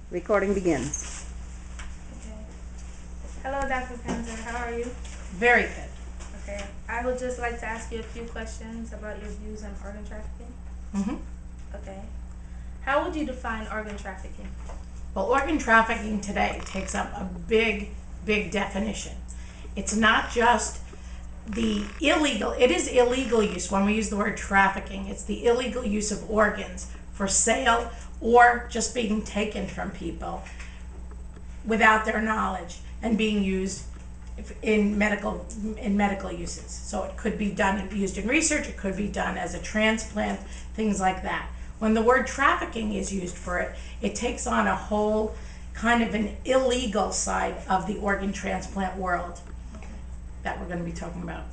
Recording begins. Okay. Hello, Dr. Penzer. How are you? Very good. Okay. I would just like to ask you a few questions about your views on organ trafficking. Okay. How would you define organ trafficking? Well, organ trafficking today takes up a big, big definition. It's not just the illegal, it is illegal use when we use the word trafficking. It's the illegal use of organs for sale or just being taken from people without their knowledge and being used in medical uses. So it could be done and used in research, it could be done as a transplant, things like that. When the word trafficking is used for it, it takes on a whole kind of an illegal side of the organ transplant world that we're going to be talking about.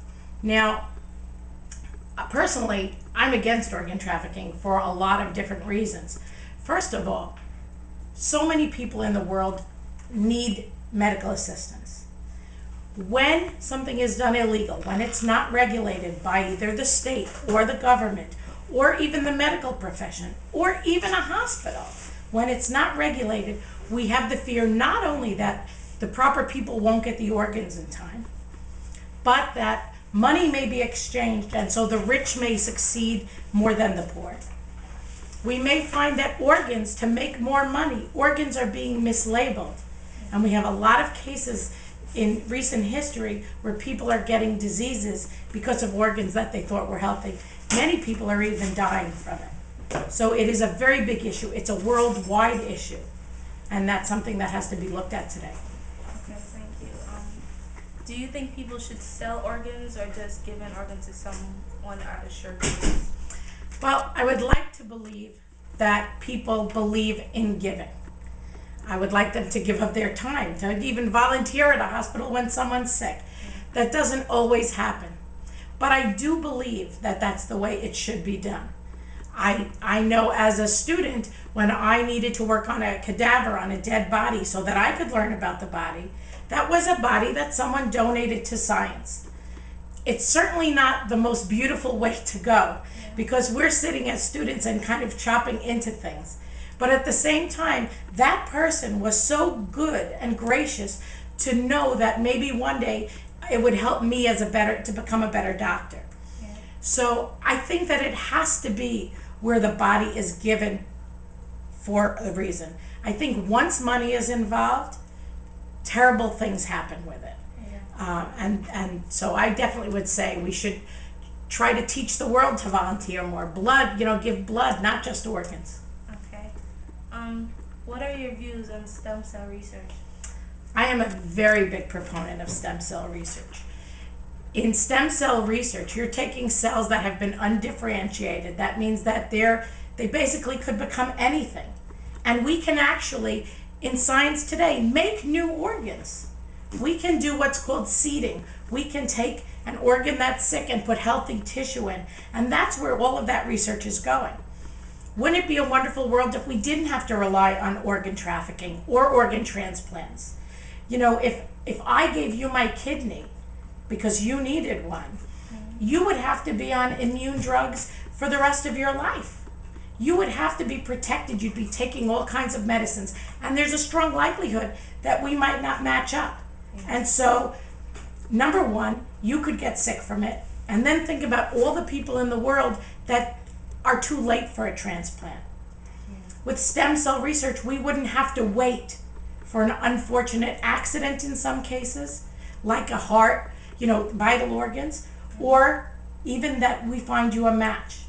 Now, personally, I'm against organ trafficking for a lot of different reasons. First of all, so many people in the world need medical assistance. When something is done illegal, when it's not regulated by either the state or the government or even the medical profession or even a hospital, when it's not regulated, we have the fear not only that the proper people won't get the organs in time, but that money may be exchanged and so the rich may succeed more than the poor. We may find that organs, to make more money, organs are being mislabeled. And we have a lot of cases in recent history where people are getting diseases because of organs that they thought were healthy. Many people are even dying from it. So it is a very big issue. It's a worldwide issue. And that's something that has to be looked at today. Okay, thank you. Do you think people should sell organs or just give an organ to someone out of sure goods? Well, I would like to believe that people believe in giving. I would like them to give up their time, to even volunteer at a hospital when someone's sick. That doesn't always happen. But I do believe that that's the way it should be done. I know as a student, when I needed to work on a cadaver, on a dead body, so that I could learn about the body, that was a body that someone donated to science. It's certainly not the most beautiful way to go, because we're sitting as students and kind of chopping into things. But at the same time, that person was so good and gracious to know that maybe one day it would help me to become a better doctor. Yeah. So I think that it has to be where the body is given for a reason. I think once money is involved, terrible things happen with it. Yeah. And so I definitely would say we should try to teach the world to volunteer more. Blood, give blood, not just organs. Okay. What are your views on stem cell research? I am a very big proponent of stem cell research. In stem cell research, you're taking cells that have been undifferentiated. That means that they basically could become anything. And we can actually, in science today, make new organs. We can do what's called seeding. We can take an organ that's sick and put healthy tissue in. And that's where all of that research is going. Wouldn't it be a wonderful world if we didn't have to rely on organ trafficking or organ transplants? If I gave you my kidney because you needed one, you would have to be on immune drugs for the rest of your life. You would have to be protected. You'd be taking all kinds of medicines. And there's a strong likelihood that we might not match up. And so, number one, you could get sick from it. And then think about all the people in the world that are too late for a transplant. With stem cell research, we wouldn't have to wait for an unfortunate accident in some cases, like a heart, vital organs, or even that we find you a match.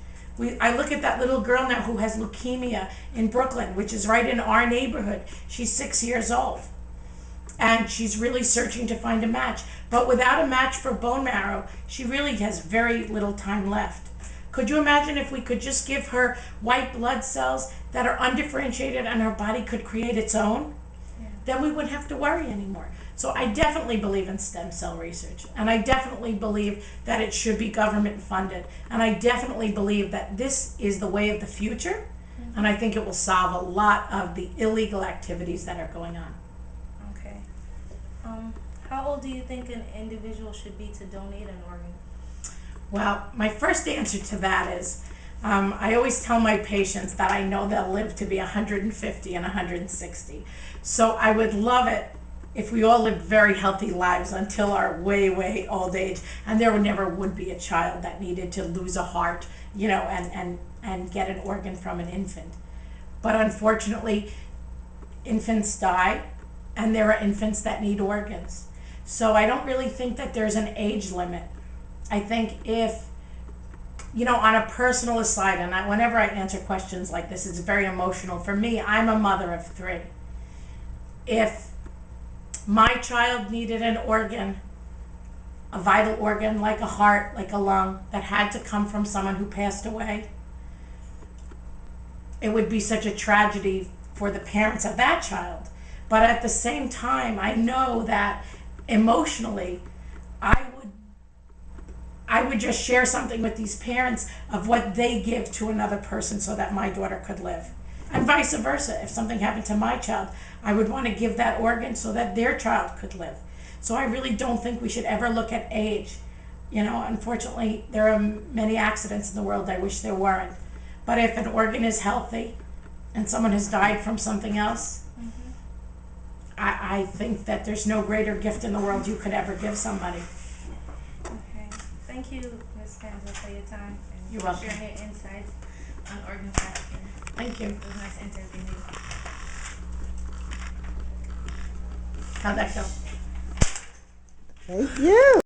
I look at that little girl now who has leukemia in Brooklyn, which is right in our neighborhood. She's 6 years old. And she's really searching to find a match. But without a match for bone marrow, she really has very little time left. Could you imagine if we could just give her white blood cells that are undifferentiated and her body could create its own? Yeah. Then we wouldn't have to worry anymore. So I definitely believe in stem cell research. And I definitely believe that it should be government funded. And I definitely believe that this is the way of the future. And I think it will solve a lot of the illegal activities that are going on. Okay. How old do you think an individual should be to donate an organ? Well, my first answer to that is I always tell my patients that I know they'll live to be 150 and 160. So I would love it if we all lived very healthy lives until our way, way old age, and there never would be a child that needed to lose a heart, and get an organ from an infant. But unfortunately, infants die, and there are infants that need organs. So I don't really think that there's an age limit. I think if, on a personal aside, and whenever I answer questions like this, it's very emotional. For me, I'm a mother of 3. If my child needed an organ, a vital organ like a heart, like a lung, that had to come from someone who passed away, it would be such a tragedy for the parents of that child. But at the same time, I know that emotionally, I would just share something with these parents of what they give to another person so that my daughter could live. And vice versa. If something happened to my child, I would want to give that organ so that their child could live. So I really don't think we should ever look at age. Unfortunately, there are many accidents in the world. I wish there weren't. But if an organ is healthy and someone has died from something else, I think that there's no greater gift in the world you could ever give somebody. Okay. Thank you, Ms. Pamela, for your time and You're welcome. sharing your insights on organ trafficking. Thank you. It was nice interviewing you. How'd that go? Thank you.